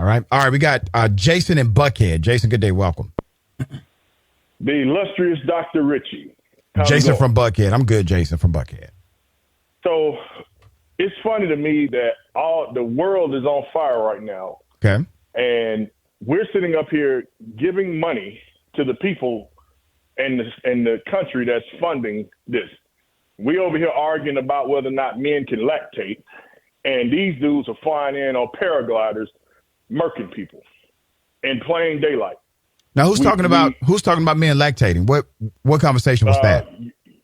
All right. We got Jason in Buckhead. Jason, good day. Welcome. The illustrious Dr. Richey. Jason from Buckhead. I'm good, Jason from Buckhead. So it's funny to me that the world is on fire right now. Okay. And we're sitting up here giving money to the people and the country that's funding this. We over here arguing about whether or not men can lactate, and these dudes are flying in on paragliders, murking people in plain daylight. Now, who's talking about men lactating? What conversation was that?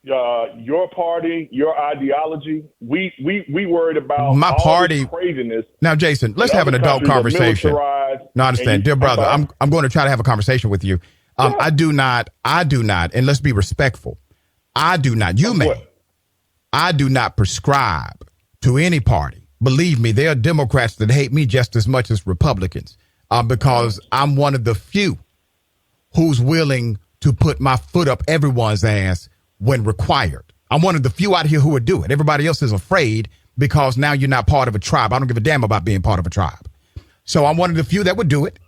Your party, your ideology. We worried about my party craziness. Now, Jason, let's have an adult conversation. No, I understand, dear brother. I'm going to try to have a conversation with you. Yeah. I do not, and let's be respectful. I do not. You may. I do not prescribe to any party. Believe me, there are Democrats that hate me just as much as Republicans, because I'm one of the few who's willing to put my foot up everyone's ass when required. I'm one of the few out here who would do it. Everybody else is afraid because now you're not part of a tribe. I don't give a damn about being part of a tribe. So I'm one of the few that would do it.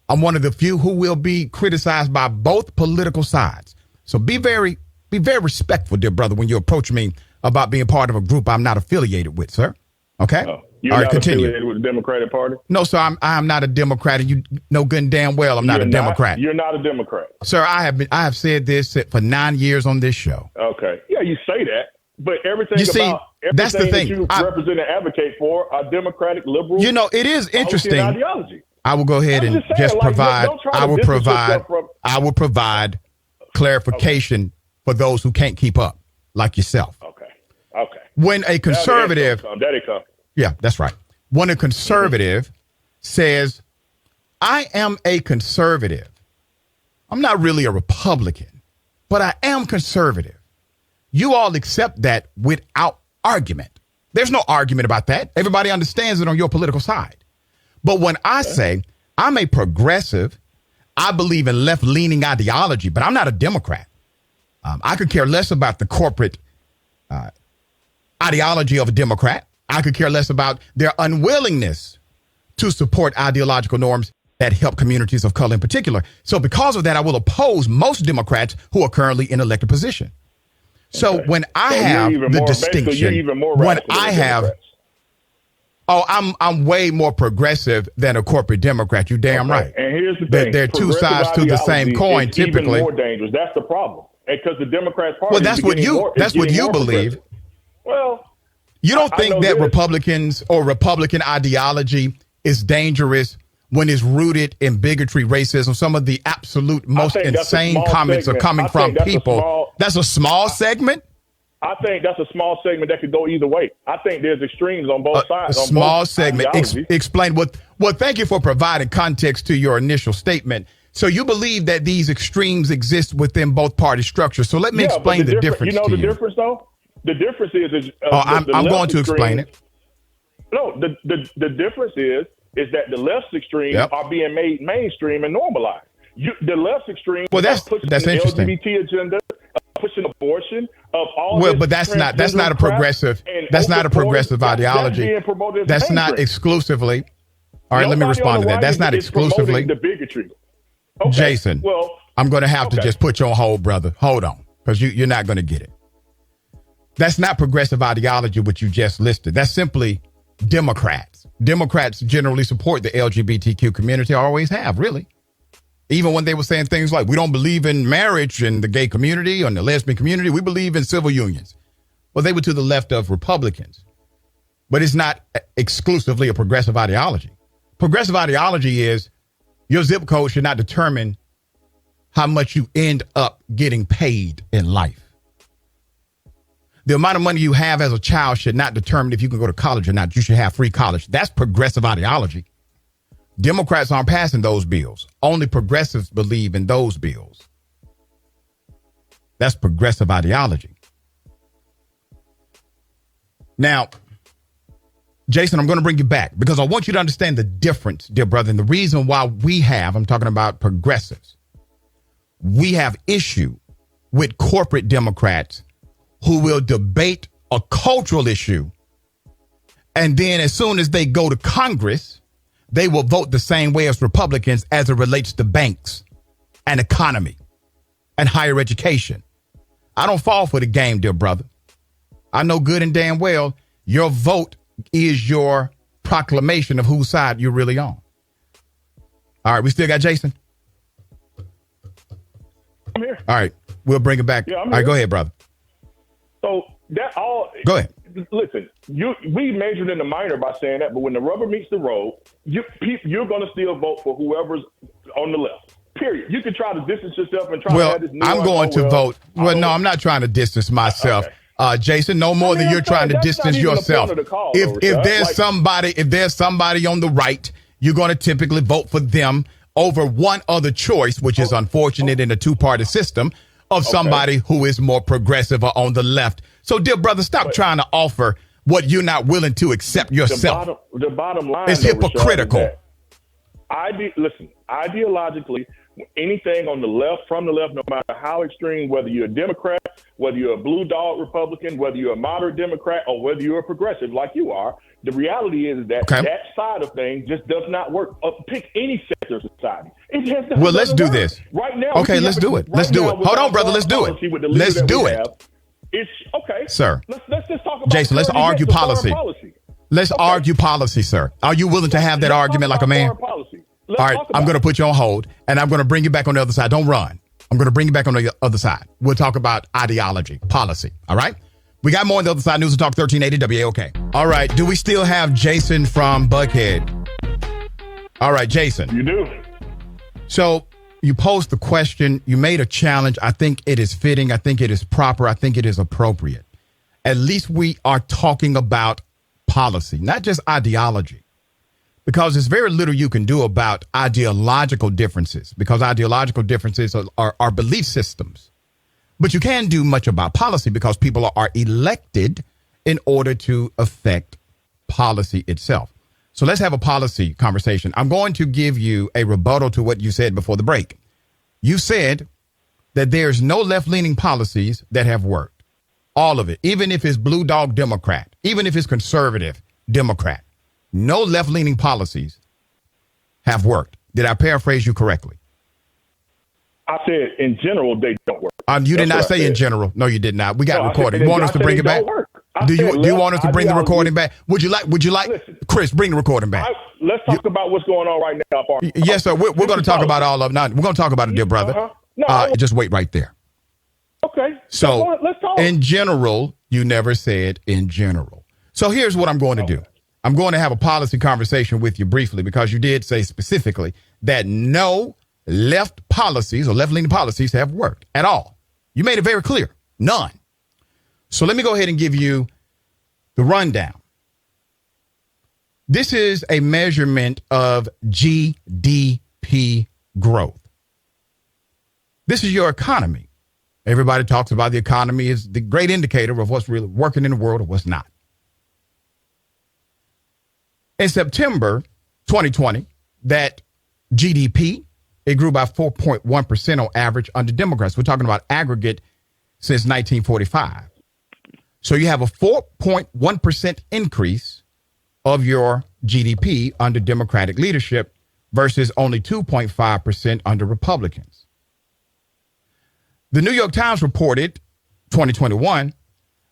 I'm one of the few who will be criticized by both political sides. So be very respectful, dear brother, when you approach me about being part of a group I'm not affiliated with, sir. Okay? You're not affiliated with the Democratic Party? No, sir, I'm not a Democrat, and you know good and damn well I'm not a Democrat. You're not a Democrat. Sir, I have said this for 9 years on this show. Okay. Yeah, you say that, but everything that's the thing. That you represent and advocate for are Democratic, liberal. You know, it is interesting. Ideology. I will go ahead and just provide. I will provide clarification for those who can't keep up, like yourself. Okay. When a conservative, yeah, that's right. When a conservative says, "I am a conservative. I'm not really a Republican, but I am conservative," you all accept that without argument. There's no argument about that. Everybody understands it on your political side. But when I say I'm a progressive, I believe in left-leaning ideology, but I'm not a Democrat. I could care less about the corporate ideology of a Democrat. I could care less about their unwillingness to support ideological norms that help communities of color in particular. So because of that, I will oppose most Democrats who are currently in elected position. So when I have the distinction, when I have, I'm way more progressive than a corporate Democrat. You damn right. And here's the thing: they're two sides to the same coin. Typically, even more dangerous. That's the problem, because the Democrat Party. Well, that's what you believe. Well, you don't think that Republicans or Republican ideology is dangerous when it's rooted in bigotry, racism. Some of the absolute most insane comments are coming from people. That's a small segment. I think that's a small segment that could go either way. I think there's extremes on both sides. A small segment. Explain what. Well, thank you for providing context to your initial statement. So you believe that these extremes exist within both party structures. So let me explain the difference. You know the difference, though? The difference is I'm going to explain it. No, the difference is that the left extremes are being made mainstream and normalized. The left extreme. Well, that's interesting. The LGBT agenda, pushing abortion, of all. Well, but that's not a progressive. That's not a progressive ideology. That's not exclusively. All right, let me respond to that. That's not exclusively the bigotry. Okay. Jason, I'm going to have to just put you on hold, brother. Hold on, because you're not going to get it. That's not progressive ideology, what you just listed. That's simply Democrats. Democrats generally support the LGBTQ community, always have, really. Even when they were saying things like, we don't believe in marriage in the gay community or in the lesbian community, we believe in civil unions. Well, they were to the left of Republicans. But it's not exclusively a progressive ideology. Progressive ideology is your zip code should not determine how much you end up getting paid in life. The amount of money you have as a child should not determine if you can go to college or not. You should have free college. That's progressive ideology. Democrats aren't passing those bills. Only progressives believe in those bills. That's progressive ideology. Now, Jason, I'm going to bring you back because I want you to understand the difference, dear brother, and the reason why I'm talking about progressives. We have issue with corporate Democrats who will debate a cultural issue. And then as soon as they go to Congress, they will vote the same way as Republicans as it relates to banks and economy and higher education. I don't fall for the game, dear brother. I know good and damn well your vote is your proclamation of whose side you're really on. All right, we still got Jason? I'm here. All right, we'll bring it back. Yeah, all right, go ahead, brother. So that all. Go ahead. Listen, we majored in the minor by saying that, but when the rubber meets the road, you're going to still vote for whoever's on the left. Period. You can try to distance yourself and try to have this. I'm going to vote. Well, no, I'm not trying to distance myself. Okay. Jason, no more than you're trying to distance yourself. If there's somebody on the right, you're going to typically vote for them over one other choice, which is unfortunate in a two-party system, of somebody who is more progressive or on the left. So, dear brother, stop trying to offer what you're not willing to accept yourself. The bottom line is hypocritical. Listen, ideologically, anything on the left, from the left, no matter how extreme, whether you're a Democrat, whether you're a blue dog Republican, whether you're a moderate Democrat, or whether you're a progressive like you are, the reality is that that side of things just does not work. Pick any sector of society. Well, let's do this. Right now. Okay, let's do it. Let's do it. Hold on, brother. Let's do it. Let's do it. It's okay. Sir. Let's just talk about Jason, let's argue policy. Let's argue policy, sir. Are you willing to have that argument like a man? All right, I'm going to put you on hold, and I'm going to bring you back on the other side. Don't run. I'm going to bring you back on the other side. We'll talk about ideology, policy, all right? We got more on the other side. News and Talk 1380 WAOK. All right, do we still have Jason from Buckhead? All right, Jason. You do. So you posed the question. You made a challenge. I think it is fitting. I think it is proper. I think it is appropriate. At least we are talking about policy, not just ideology. Because there's very little you can do about ideological differences, because ideological differences are belief systems. But you can do much about policy because people are elected in order to affect policy itself. So let's have a policy conversation. I'm going to give you a rebuttal to what you said before the break. You said that there's no left-leaning policies that have worked. All of it, even if it's blue dog Democrat, even if it's conservative Democrat. No left-leaning policies have worked. Did I paraphrase you correctly? I said, in general, they don't work. You did not say in general. No, you did not. We got recorded. You want us to bring it back? Do you want us to bring the recording back? Would you like, listen, Chris, bring the recording back? Let's talk about what's going on right now. Yes, sir. We're going to talk about all of it. We're going to talk about it, dear brother. Just wait right there. Okay. So, let's talk. In general, you never said in general. So here's what I'm going to do. I'm going to have a policy conversation with you briefly because you did say specifically that no left policies or left-leaning policies have worked at all. You made it very clear. None. So let me go ahead and give you the rundown. This is a measurement of GDP growth. This is your economy. Everybody talks about the economy as the great indicator of what's really working in the world or what's not. In September 2020, that GDP, it grew by 4.1% on average under Democrats. We're talking about aggregate since 1945. So you have a 4.1% increase of your GDP under Democratic leadership versus only 2.5% under Republicans. The New York Times reported 2021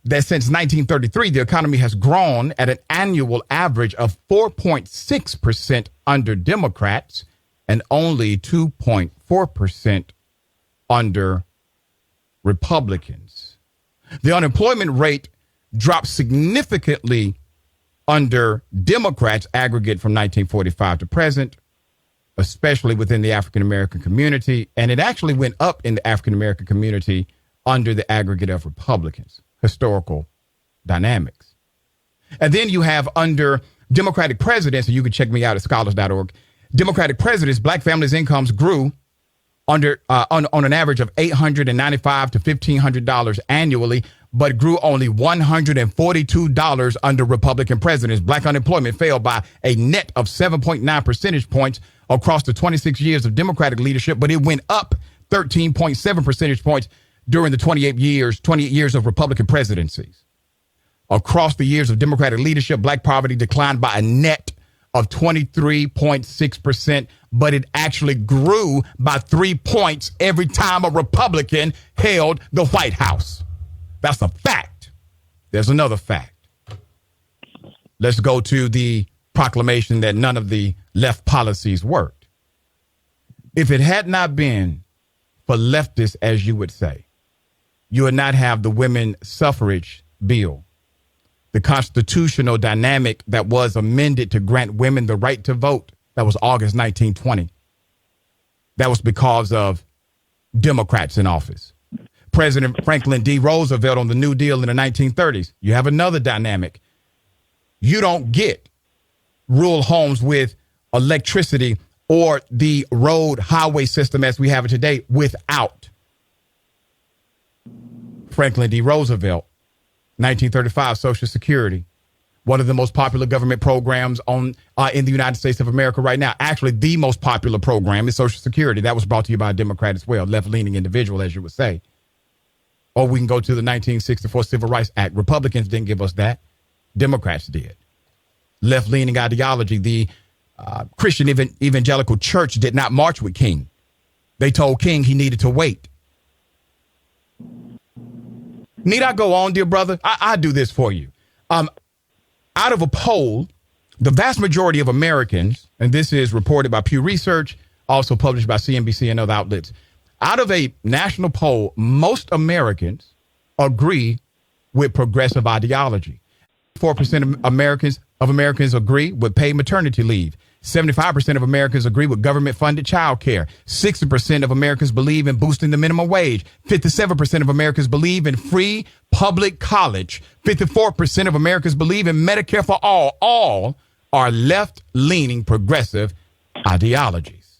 that since 1933, the economy has grown at an annual average of 4.6% under Democrats and only 2.4% under Republicans. The unemployment rate dropped significantly under Democrats aggregate from 1945 to present, especially within the African-American community. And it actually went up in the African-American community under the aggregate of Republicans. Historical dynamics. And then you have under Democratic presidents, and you can check me out at scholars.org. Democratic presidents, black families' incomes grew on an average of $895 to $1,500 annually, but grew only $142 under Republican presidents. Black unemployment fell by a net of 7.9 percentage points across the 26 years of Democratic leadership, but it went up 13.7 percentage points during the 28 years of Republican presidencies. Across the years of Democratic leadership, black poverty declined by a net of 23.6%, but it actually grew by 3 points every time a Republican held the White House. That's a fact. There's another fact. Let's go to the proclamation that none of the left policies worked. If it had not been for leftists, as you would say, you would not have the women suffrage bill, the constitutional dynamic that was amended to grant women the right to vote. That was August 1920. That was because of Democrats in office. President Franklin D. Roosevelt on the New Deal in the 1930s. You have another dynamic. You don't get rural homes with electricity or the road highway system as we have it today without Franklin D. Roosevelt. 1935, Social Security, one of the most popular government programs in the United States of America right now. Actually, the most popular program is Social Security. That was brought to you by a Democrat as well, left-leaning individual, as you would say. Or we can go to the 1964 Civil Rights Act. Republicans didn't give us that. Democrats did. Left-leaning ideology. The Christian evangelical church did not march with King. They told King he needed to wait. Need I go on, dear brother? I do this for you. Out of a poll, the vast majority of Americans, and this is reported by Pew Research, also published by CNBC and other outlets, out of a national poll, most Americans agree with progressive ideology. 4% of Americans agree with paid maternity leave. 75% of Americans agree with government-funded child care. 60% of Americans believe in boosting the minimum wage. 57% of Americans believe in free public college. 54% of Americans believe in Medicare for all. All are left-leaning progressive ideologies.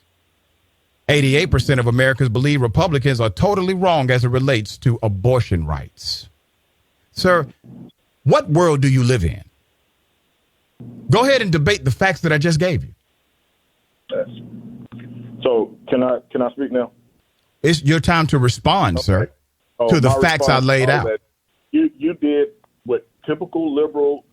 88% of Americans believe Republicans are totally wrong as it relates to abortion rights. Sir, what world do you live in? Go ahead and debate the facts that I just gave you. Yes. So can I speak now? It's your time to respond, sir, to the facts I laid out. You did what typical liberal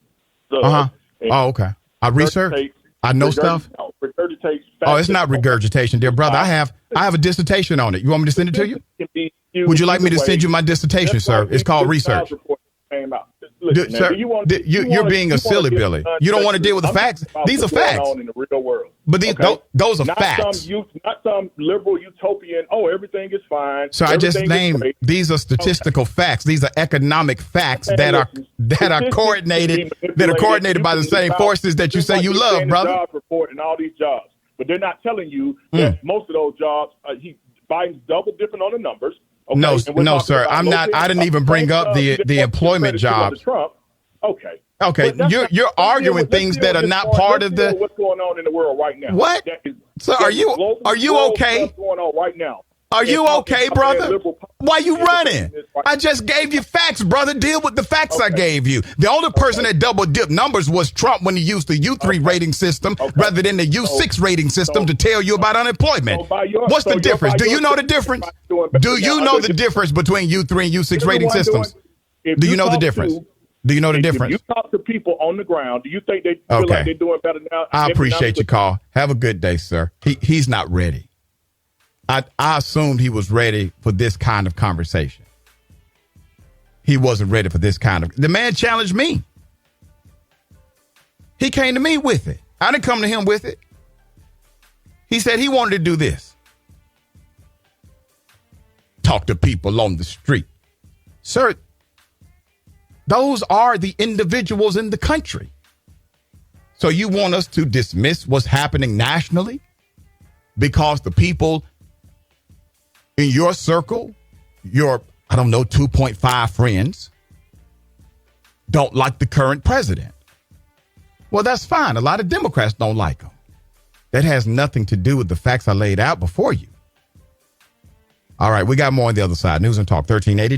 does. Oh, okay. I research. I know stuff. Oh, it's not regurgitation, dear brother. I have a dissertation on it. You want me to send it to you? Would you like me to send you my dissertation, sir? It's called research. Listen, sir, you're being a silly Billy. You don't want to deal with the facts. These are facts. In the real world. But those are facts. Not some liberal utopian, everything is fine. So I just named, these are statistical facts. These are economic facts that are coordinated by the same forces that you say you love, brother. Job report and all these jobs. But they're not telling you that most of those jobs, Biden's double dipping on the numbers. Okay, no, sir. I'm not. I didn't even bring up the employment jobs. Okay. Okay. You're arguing things that are not part of the. What's going on in the world right now? What? So are you okay? What's going on right now? Are you okay, brother? Why you running? I just gave you facts, brother. Deal with the facts I gave you. The only person that double dipped numbers was Trump when he used the U3 rating system rather than the U6 rating system to tell you about unemployment. What's the difference? Do you know the difference? Do you know the difference between U3 and U6 rating systems? Do you know the difference? Do you know the difference? If you talk to people on the ground, do you think they feel like they're doing better now? I appreciate your call. Have a good day, sir. He's not ready. I assumed he was ready for this kind of conversation. He wasn't ready for this kind of. The man challenged me. He came to me with it. I didn't come to him with it. He said he wanted to do this. Talk to people on the street. Sir, those are the individuals in the country. So you want us to dismiss what's happening nationally because the people in your circle, your, 2.5 friends, don't like the current president. Well, that's fine. A lot of Democrats don't like him. That has nothing to do with the facts I laid out before you. All right, we got more on the other side. News and Talk 1380.